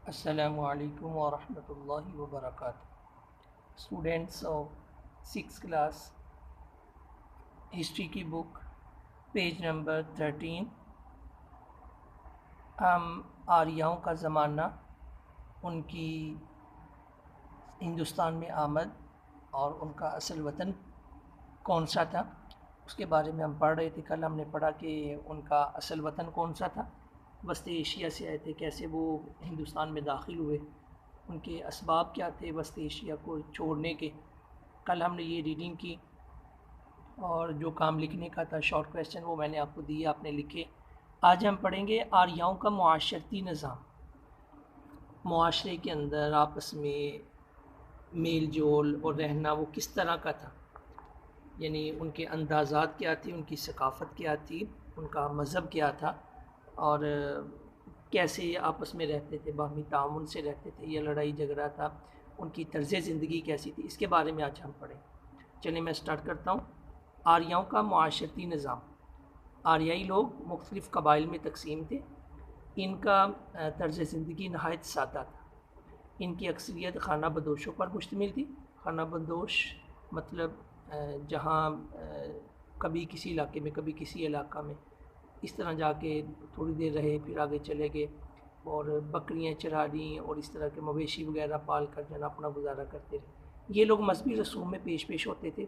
السلام علیکم ورحمۃ اللہ وبرکاتہ. Students of 6th class history کی بک پیج نمبر 13. ہم آریاؤں کا زمانہ، ان کی ہندوستان میں آمد اور ان کا اصل وطن کون سا تھا اس کے بارے میں ہم پڑھ رہے تھے. کل ہم نے پڑھا کہ ان کا اصل وطن کون سا تھا، وسط ایشیا سے آئے تھے، کیسے وہ ہندوستان میں داخل ہوئے، ان کے اسباب کیا تھے وسط ایشیا کو چھوڑنے کے. کل ہم نے یہ ریڈنگ کی اور جو کام لکھنے کا تھا شارٹ کویسچن وہ میں نے آپ کو دیے، آپ نے لکھے. آج ہم پڑھیں گے آریاؤں کا معاشرتی نظام. معاشرے کے اندر آپس میں میل جول اور رہنا وہ کس طرح کا تھا، یعنی ان کے اندازات کیا تھی، ان کی ثقافت کیا تھی، ان کا مذہب کیا تھا، اور کیسے آپس میں رہتے تھے، باہمی تعاون سے رہتے تھے یا لڑائی جھگڑا تھا، ان کی طرز زندگی کیسی تھی، اس کے بارے میں آج ہم پڑھیں. چلیں میں سٹارٹ کرتا ہوں. آریاؤں کا معاشرتی نظام. آریائی لوگ مختلف قبائل میں تقسیم تھے. ان کا طرز زندگی نہایت سادہ تھا. ان کی اکثریت خانہ بدوشوں پر مشتمل تھی. خانہ بدوش مطلب جہاں کبھی کسی علاقے میں کبھی کسی علاقہ میں اس طرح جا کے تھوڑی دیر رہے پھر آگے چلے گئے اور بکریاں چرا دیں اور اس طرح کے مویشی وغیرہ پال کر جو ہے نا اپنا گزارا کرتے رہے. یہ لوگ مذہبی رسوم میں پیش ہوتے تھے،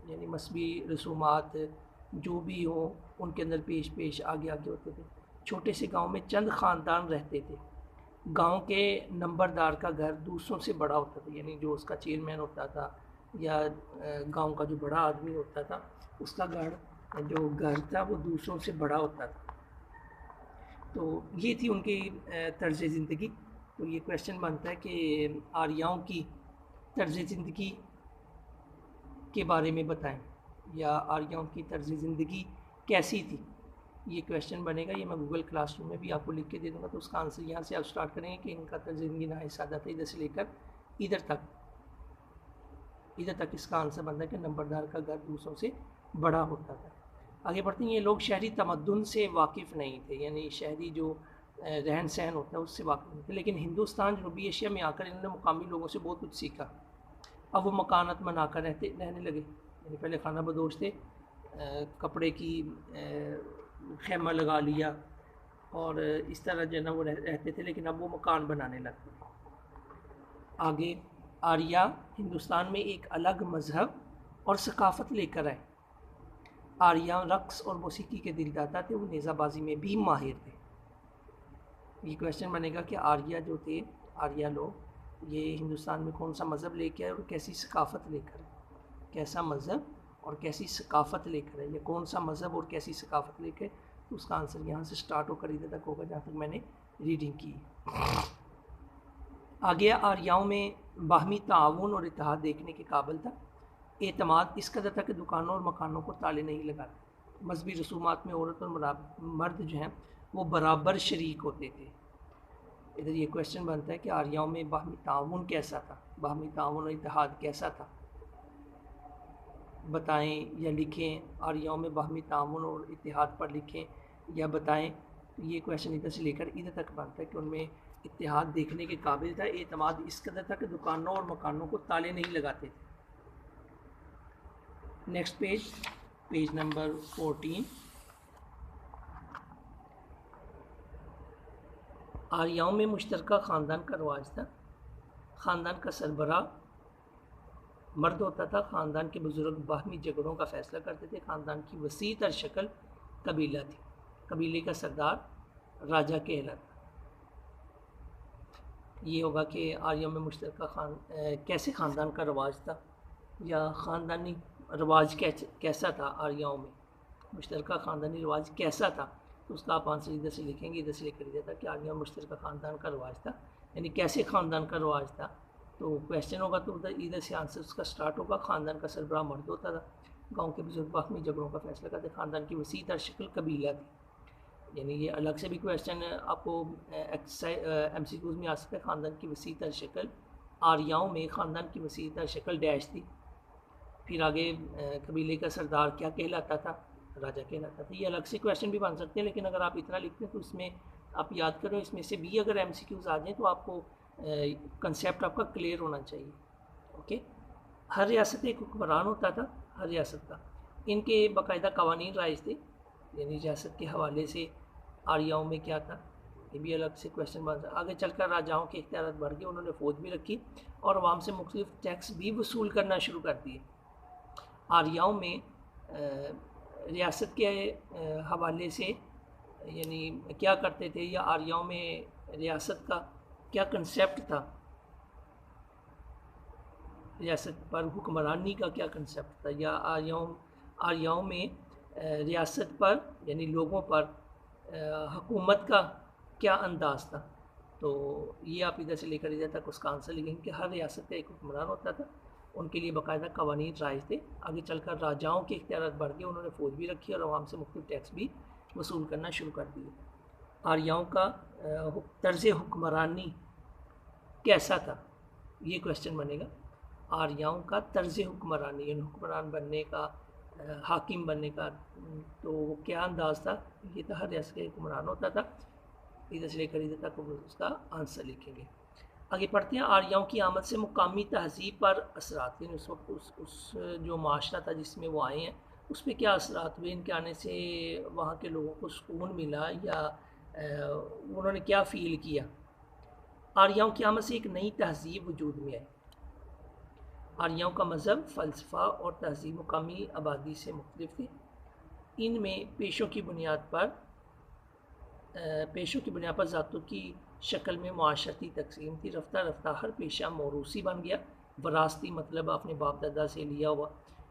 یعنی مذہبی رسومات جو بھی ہوں ان کے اندر پیش آگے ہوتے تھے. چھوٹے سے گاؤں میں چند خاندان رہتے تھے. گاؤں کے نمبردار کا گھر دوسروں سے بڑا ہوتا تھا، یعنی جو اس کا چیئرمین ہوتا تھا یا گاؤں کا جو بڑا آدمی ہوتا تھا اس کا گھر تھا وہ دوسروں سے بڑا ہوتا تھا. تو یہ تھی ان کی طرز زندگی. تو یہ کویشچن بنتا ہے کہ آریاؤں کی طرز زندگی کے بارے میں بتائیں، یا آریاؤں کی طرز زندگی کیسی تھی. یہ کویشچن بنے گا، یہ میں گوگل کلاس روم میں بھی آپ کو لکھ کے دے دوں گا. تو اس کا آنسر یہاں سے آپ سٹارٹ کریں گے کہ ان کا طرز زندگی نہایت سادہ تھا، ادھر سے لے کر ادھر تک اس کا آنسر بنتا ہے کہ نمبردار کا گھر دوسروں سے بڑا ہوتا تھا. آگے بڑھتے ہیں. یہ لوگ شہری تمدن سے واقف نہیں تھے، یعنی شہری جو رہن سہن ہوتا ہے اس سے واقف نہیں تھے، لیکن ہندوستان جنوبی ایشیا میں آ کر انہوں نے مقامی لوگوں سے بہت کچھ سیکھا. اب وہ مکانات بنا کر رہنے لگے. یعنی پہلے خانہ بدوش تھے، کپڑے کی خیمہ لگا لیا اور اس طرح جو ہے نا وہ رہتے تھے، لیکن اب وہ مکان بنانے لگے. آگے آریا ہندوستان میں ایک الگ مذہب اور ثقافت لے کر آئے. آریا رقص اور موسیقی کے دل داتا تھے، وہ نیزہ بازی میں بھی ماہر تھے. یہ کویشچن بنے گا کہ آریا جو تھے، آریا لوگ یہ ہندوستان میں کون سا مذہب لے کے آئے اور کیسی ثقافت لے کر آئے. کیسا مذہب اور کیسی ثقافت لے کر آئے، یہ کون سا مذہب اور کیسی ثقافت لے کے. تو اس کا آنسر یہاں سے سٹارٹ ہو کر ادھر تک ہوگا جہاں تک میں نے ریڈنگ کی. آگے آریاؤں میں باہمی تعاون اور اتحاد دیکھنے کے قابل تھا. اعتماد اس قدر تھا کہ دکانوں اور مکانوں کو تالے نہیں لگاتے. مذہبی رسومات میں عورت اور مرد جو ہیں وہ برابر شریک ہوتے تھے. ادھر یہ کویشچن بنتا ہے کہ آریاؤں میں باہمی تعاون کیسا تھا، باہمی تعاون اور اتحاد کیسا تھا، بتائیں یا لکھیں. آریاؤں میں باہمی تعاون اور اتحاد پر لکھیں یا بتائیں. یہ کویشچن ادھر سے لے کر ادھر تک بنتا ہے کہ ان میں اتحاد دیکھنے کے قابل تھا. اعتماد اس قدر تھا کہ دکانوں اور مکانوں کو تالے نہیں لگاتے تھے. Next page number 14. آریاؤں میں مشترکہ خاندان کا رواج تھا. خاندان کا سربراہ مرد ہوتا تھا. خاندان کے بزرگ باہمی جھگڑوں کا فیصلہ کرتے تھے. خاندان کی وسیع تر شکل قبیلہ تھی. قبیلے کا سردار راجہ کہلاتا. یہ ہوگا کہ آریوں میں مشترکہ کیسے خاندان کا رواج تھا یا خاندانی رواج کیسا تھا. آریاؤں میں مشترکہ خاندانی رواج کیسا تھا، تو اس کا آپ آنسر ادھر سے لکھیں گے. ادھر سے لے کر ادھر تھا کہ آریاؤں میں مشترکہ خاندان کا رواج تھا، یعنی کیسے خاندان کا رواج تھا. تو کویشچن ہوگا تو ادھر سے آنسر اس کا سٹارٹ ہوگا. خاندان کا سربراہ مرد ہوتا تھا. گاؤں کے بزرگ باہمی جھگڑوں کا فیصلہ کرتے. خاندان کی وسیع تر شکل قبیلہ تھی. یعنی یہ الگ سے بھی کویشچن آپ کو ایم سی کیوز میں آ سکتا ہے. خاندان کی وسیع تر شکل. آریاؤں میں خاندان کی وسیع تر شکل ڈیش تھی. پھر آگے قبیلے کا سردار کیا کہلاتا تھا، راجہ کہلاتا تھا. یہ الگ سے کویشچن بھی بن سکتے ہیں، لیکن اگر آپ اتنا لکھتے ہیں تو اس میں آپ یاد کرو اس میں سے بھی اگر ایم سی کیوز آ جائیں تو آپ کو کنسیپٹ آپ کا کلیئر ہونا چاہیے. اوکے. ہر ریاست ایک حکمران ہوتا تھا ہر ریاست کا. ان کے باقاعدہ قوانین رائج تھے, یعنی ریاست کے حوالے سے آریاؤں میں کیا تھا, یہ بھی الگ سے کویشچن بن سکتا. آگے چل کر راجاؤں کے اختیارات بڑھ گئے, انہوں نے فوج بھی رکھی اور عوام سے مختلف ٹیکس بھی وصول کرنا شروع کر دیے. آریاؤں میں ریاست کے حوالے سے یعنی کیا کرتے تھے, یا آریاؤں میں ریاست کا کیا کنسیپٹ تھا, ریاست پر حکمرانی کا کیا کنسیپٹ تھا, یا آریاؤں میں ریاست پر یعنی لوگوں پر حکومت کا کیا انداز تھا. تو یہ آپ ادھر سے لے کر ادھر تک اس کا آنسر لکھیں کہ ہر ریاست کا ایک حکمران ہوتا تھا, ان کے لیے باقاعدہ قوانین رائج تھے. آگے چل کر راجاؤں کے اختیارات بڑھ گئے, انہوں نے فوج بھی رکھی اور عوام سے مختلف ٹیکس بھی وصول کرنا شروع کر دیے. آریاؤں کا طرز حکمرانی کیسا تھا, یہ کویشچن بنے گا. آریاؤں کا طرز حکمرانی یعنی حکمران بننے کا, حاکم بننے کا, تو وہ کیا انداز تھا, یہ تھا ہر ریاست کا حکمران ہوتا تھا. ادھر سے لے کر ادھر تک اس کا آنسر لکھیں گے. آگے پڑھتے ہیں. آریاؤں کی آمد سے مقامی تہذیب پر اثرات, یعنی اس وقت اس جو معاشرہ تھا جس میں وہ آئے ہیں اس پہ کیا اثرات ہوئے, ان کے آنے سے وہاں کے لوگوں کو سکون ملا یا انہوں نے کیا فیل کیا. آریاؤں کی آمد سے ایک نئی تہذیب وجود میں آئی. آریاؤں کا مذہب, فلسفہ اور تہذیب مقامی آبادی سے مختلف تھے. ان میں پیشوں کی بنیاد پر ذاتوں کی شکل میں معاشرتی تقسیم تھی. رفتہ رفتہ ہر پیشہ موروثی بن گیا, وراثتی مطلب اپنے باپ دادا سے لیا ہوا.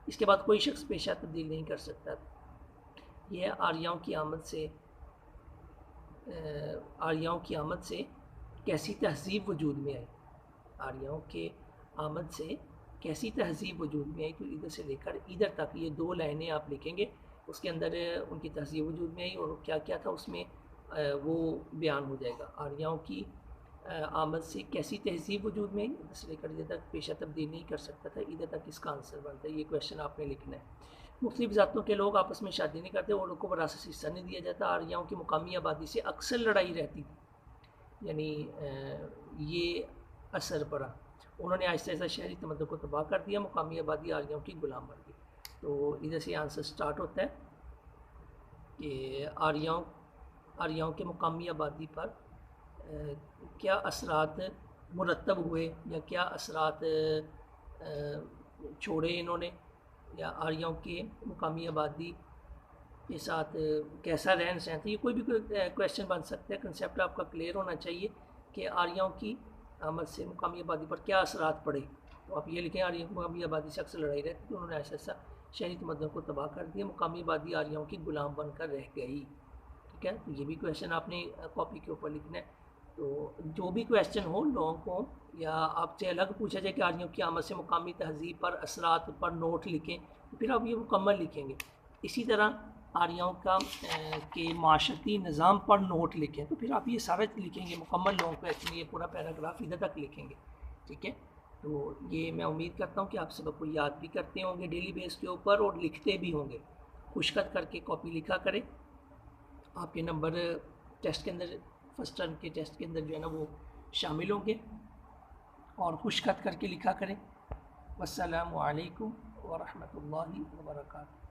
اس کے بعد کوئی شخص پیشہ تبدیل نہیں کر سکتا. یہ آریاؤں کی آمد سے کیسی تہذیب وجود میں آئی. آریاؤں کے آمد سے کیسی تہذیب وجود میں آئی, تو ادھر سے لے کر ادھر تک یہ 2 لائنیں آپ لکھیں گے. اس کے اندر ان کی تہذیب وجود میں آئی اور کیا کیا تھا اس میں وہ بیان ہو جائے گا. آریاؤں کی آمد سے کیسی تہذیب وجود میں آئی, ادھر سے لے کر ادھر تک پیشہ تبدیل نہیں کر سکتا تھا. ادھر تک اس کا آنسر بنتا ہے. یہ کویشچن آپ نے لکھنا ہے. مختلف ذاتوں کے لوگ آپس میں شادی نہیں کرتے اور ان کو وراثت سے حصہ نہیں دیا جاتا. آریاؤں کی مقامی آبادی سے اکثر لڑائی رہتی تھی, یعنی یہ اثر پڑا. انہوں نے آہستہ آہستہ شہری تمدن کو تباہ کر دیا. مقامی آبادی آریاؤں کی غلام بن گئی. تو ادھر سے آنسر سٹارٹ ہوتا ہے کہ آریاؤں کے مقامی آبادی پر کیا اثرات مرتب ہوئے یا کیا اثرات چھوڑے انہوں نے, یا آریاؤں کے مقامی آبادی کے ساتھ کیسا رہن سہن تھا. یہ کوئی بھی کویشچن بن سکتا ہے. کنسیپٹ آپ کا کلیئر ہونا چاہیے کہ آریاؤں کی آمد سے مقامی آبادی پر کیا اثرات پڑے. تو آپ یہ لکھیں آریاؤں کی مقامی آبادی سے اکثر لڑائی رہتی تھی, انہوں نے ایسا ایسا شہری تمدن کو تباہ کر دیا. مقامی آبادی آریاؤں کی غلام بن کر رہ گئی. ٹھیک ہے, تو یہ بھی کویشچن آپ نے کاپی کے اوپر لکھنا ہے. تو جو بھی کویشچن ہو لانگ ہو یا آپ سے الگ پوچھا جائے کہ آریاؤں کی آمد سے مقامی تہذیب پر اثرات پر نوٹ لکھیں, تو پھر آپ یہ مکمل لکھیں گے. اسی طرح آریاؤں کے معاشرتی نظام پر نوٹ لکھیں, تو پھر آپ یہ سارا لکھیں گے مکمل لانگ کویشچن, یہ پورا پیراگراف ادھر تک لکھیں گے. ٹھیک ہے, تو یہ میں امید کرتا ہوں کہ آپ سبق کو یاد بھی کرتے ہوں گے ڈیلی بیس کے اوپر اور لکھتے بھی ہوں گے. خشخط کر کے کاپی لکھا کریں. آپ کے نمبر ٹیسٹ کے اندر فرسٹ ٹرم کے ٹیسٹ کے اندر جو ہے نا وہ شامل ہوں گے, اور خشخط کر کے لکھا کریں. والسلام علیکم ورحمۃ اللہ وبرکاتہ.